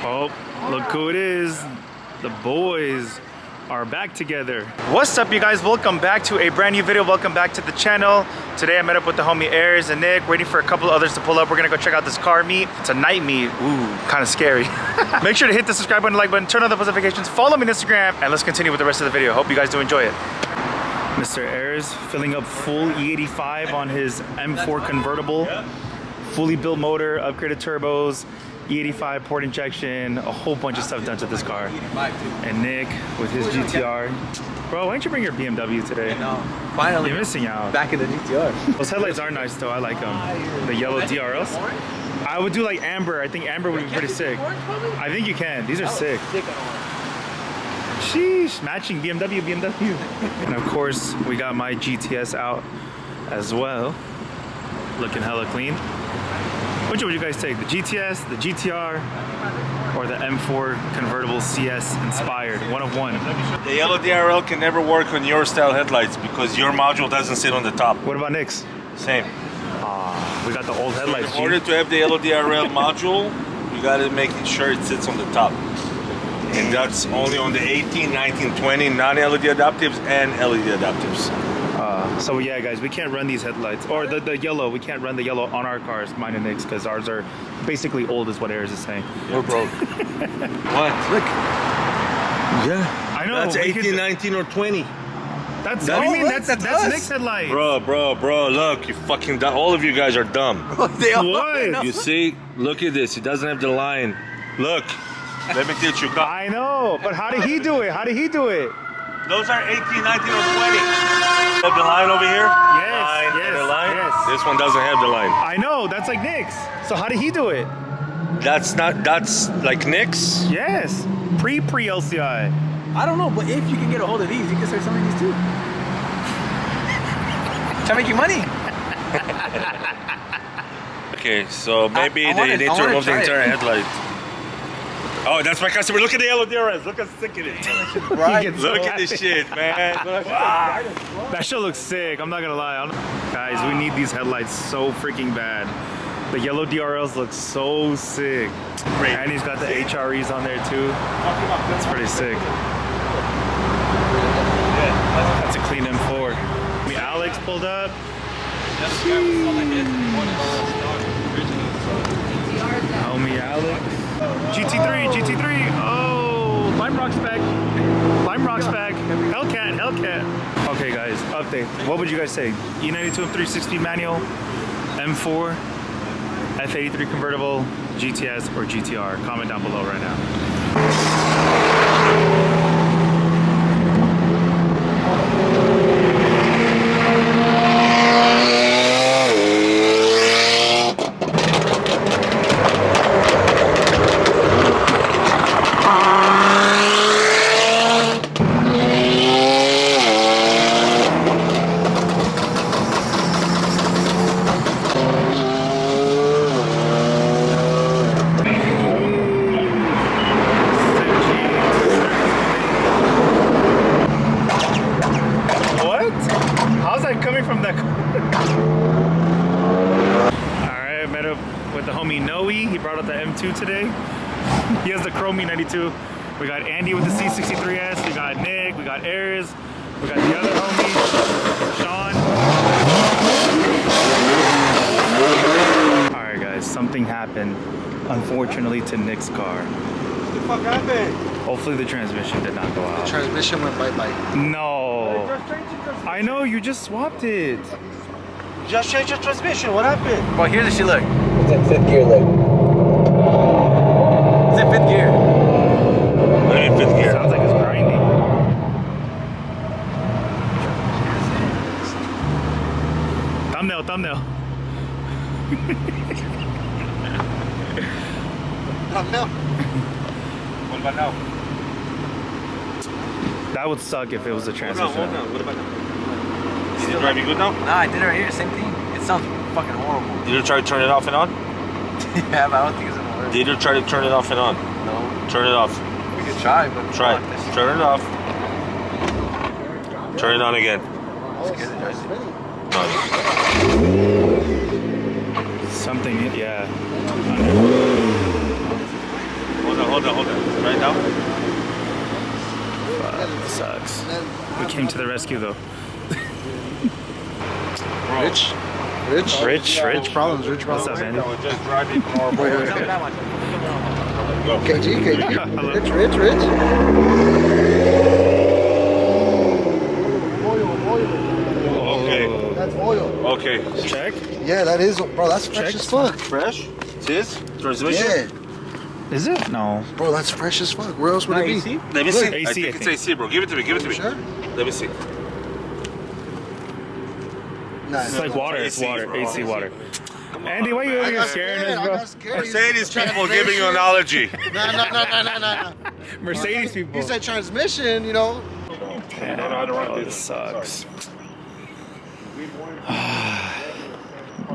Oh, look who it is. The boys are back together. What's up, you guys? Welcome back to a brand new video. Welcome back to the channel. Today I met up with the homie Ayers and Nick, waiting for a couple of others to pull up. We're gonna go check out this car meet. It's a night meet. Ooh, kind of scary. Make sure to hit the subscribe button, like button, turn on the notifications, follow me on Instagram, and let's continue with the rest of the video. Hope you guys do enjoy it. Mr. Ayers filling up full E85 on his M4 convertible. Fully built motor, upgraded turbos, E85 port injection, a whole bunch of stuff done to this car. And Nick with his GTR. Bro, why don't you bring your BMW today? No, finally. You're missing out. Back in the GTR. Those headlights are nice though, I like them. The yellow DRLs. I would do like amber. I think amber would be pretty sick. I think you can. These are sick. Sheesh, matching BMW. And of course, we got my GTS out as well. Looking hella clean. Which one would you guys take? The GTS, the GTR, or the M4 convertible CS inspired? One of one. The yellow DRL can never work on your style headlights because your module doesn't sit on the top. What about Nick's? Same. We got the old headlights. In order to have the yellow DRL module, you gotta make sure it sits on the top. And that's only on the 18, 19, 20 non-LED adaptives and LED adaptives. So yeah, guys, we can't run these headlights or the yellow. We can't run the yellow on our cars, mine and Nick's, because ours are basically old, is what Ayers is saying. We're broke. What? Look. Yeah. I know. That's 18, 19, or 20. That's what do you mean? That's Nick's headlight. Bro, look, you fucking dumb. All of you guys are dumb. What? You see? Look at this. He doesn't have the line. Look. Let me teach you. I know, but how did he do it? How did he do it? Those are 18, 19, or 20. Have the line over here? Yes. This one doesn't have the line. I know, that's like Nick's. So how did he do it? That's like Nick's? Yes, pre-LCI. I don't know, but if you can get a hold of these, you can start selling these too. Try to make you money. Okay, so maybe they need to remove the entire headlight. Oh, that's my customer. Look at the yellow DRS. Look how sick it is. Right. Look at this shit, man. Wow. That shit looks sick. I'm not gonna lie. Guys, we need these headlights so freaking bad. The yellow DRLs look so sick. Great. And he's got the HREs on there too. That's pretty sick. That's a clean M4. Alex pulled up. Homie Alex. GT3, oh, Lime Rock's back. Hellcat. Okay guys, update. What would you guys say? E92 M360 manual, M4, F83 convertible, GTS, or GTR? Comment down below right now. With the homie Noe, he brought out the M2 today. He has the Chrome E92. We got Andy with the C63S. We got Nick. We got Ayers. We got the other homie, Sean. All right, guys. Something happened, unfortunately, to Nick's car. What the fuck happened? Hopefully, the transmission did not go out. The transmission went bye-bye. No. I know. You just swapped it. Just changed the transmission. What happened? Well, here's the shit, look. It's in fifth gear, look. It's in fifth gear. What do you mean fifth gear? Sounds like it's grinding. Thumbnail. Thumbnail. What about now? That would suck if it was a transmission. What about now? Is it driving good now? Nah, I did it right here, same thing. It sounds fucking horrible. Did you try to turn it off and on? Yeah, but I don't think it's gonna work. Did you try to turn it off and on? No. Turn it off. We could try, but Try fuck, it. Turn it off. Turn it on again. Something, yeah. Hold on. hold on. Right now? Fuck, sucks. We came to the rescue though. Rich problems. What's up, Andy? We're just driving normal. Go. KG. Rich. Okay. That's oil. Okay. Check. Yeah, that is, bro. That's fresh Check. as fuck. Fresh? This? Transmission? Yeah, Is it? No. bro. That's fresh as fuck. Where else would it be? Let me see. AC, I think it's AC, bro. Give it to me. Sure. Let me see. Nah, It's like water. It's AC, water. bro. AC water. Andy, why you scaring us, bro? Mercedes people giving you an allergy. Nah. Mercedes people. You said transmission, you know. Yeah, bro, it sucks.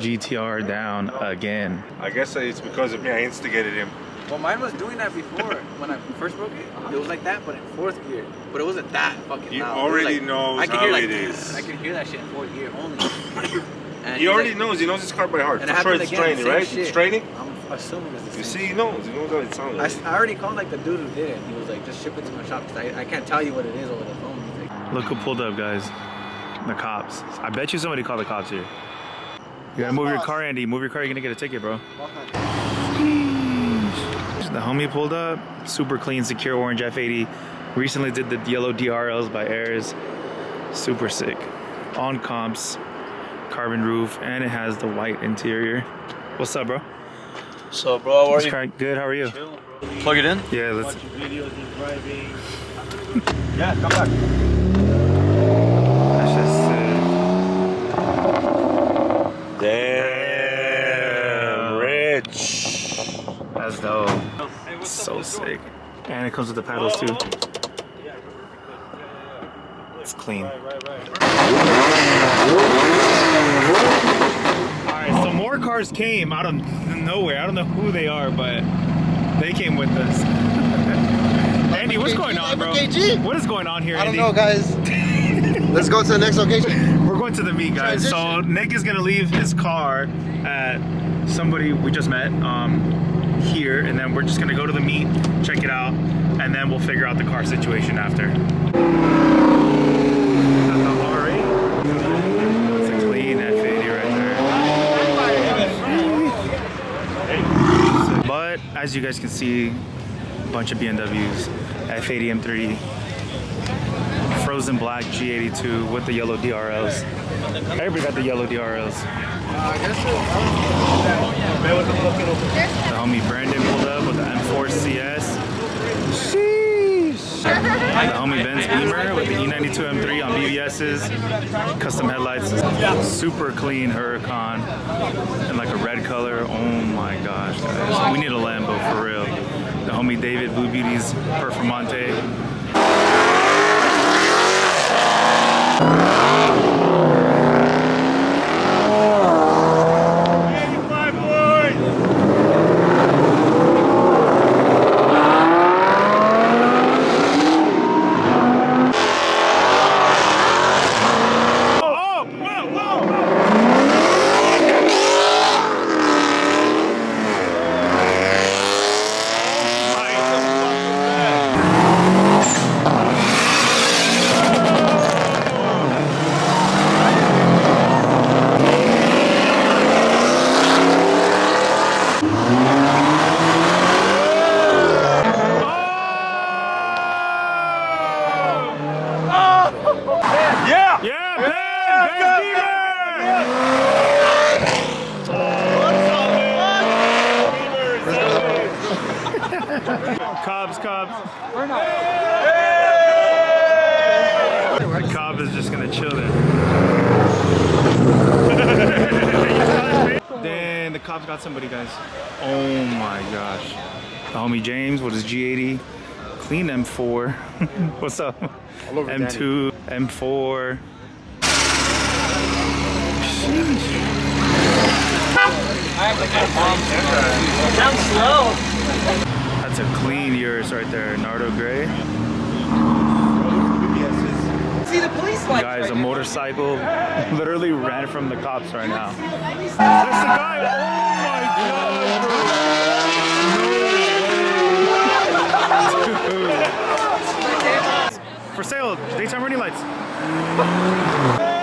GTR down again. I guess it's because of me. I instigated him. Well, mine was doing that before. When I first broke it, it was like that, but in 4th gear. But it wasn't that fucking He loud. already It was like, knows I could how hear like it is. I could hear that shit in 4th gear only. And He was already like- knows. He knows his car by heart. And it For sure happened it's again, training, same right? shit. It's training? I'm assuming it's the You same. see, he knows. He knows how it sounds like. I already called like the dude who did it. He was like, just ship it to my shop because I can't tell you what it is over the phone. He's like, Look who pulled up, guys. The cops. I bet you somebody called the cops here. You gotta move your car, Andy. Move your car, you're gonna get a ticket, bro. The homie pulled up. Super clean, secure orange F80. Recently did the yellow DRLs by Airs. Super sick. On comps, carbon roof, and it has the white interior. What's up, bro? So, bro, how are you? Good, how are you? Plug it in. Yeah, let's. Videos and driving. Yeah, come back. That's just Damn, rich. that's dope. So sick. And it comes with the paddles too. It's clean. Alright, so more cars came out of nowhere. I don't know who they are, but they came with us. Andy, what's going on, bro? KG. What is going on here, I don't Andy? know, guys. Let's go to the next location. We're going to the meet, guys. So Transition. Nick is gonna leave his car at somebody we just met here, and then we're just gonna go to the meet, check it out, and then we'll figure out the car situation after. Alright. It's a clean F80 right there. But as you guys can see, a bunch of BMWs, F80 M3. Frozen black G82 with the yellow DRLs. Everybody got the yellow DRLs. The homie Brandon pulled up with the M4 CS. Sheesh. The homie Ben's Beamer with the E92 M3 on BBS's. Custom headlights. Super clean Huracan. In like a red color. Oh my gosh, guys. We need a Lambo for real. The homie David Blue Beauty's Performante. Cobbs. The Cobb is just gonna chill there. Then the Cobb's got somebody, guys. Oh my gosh. The homie James with his G80. Clean M4. What's up? M2, M4. Down slow. That's a clean Urus right there, Nardo Gray. See the police lights. Guys, right a there. motorcycle literally ran from the cops right now. That's the guy! Oh my god, bro! No way! for sale. Daytime running lights.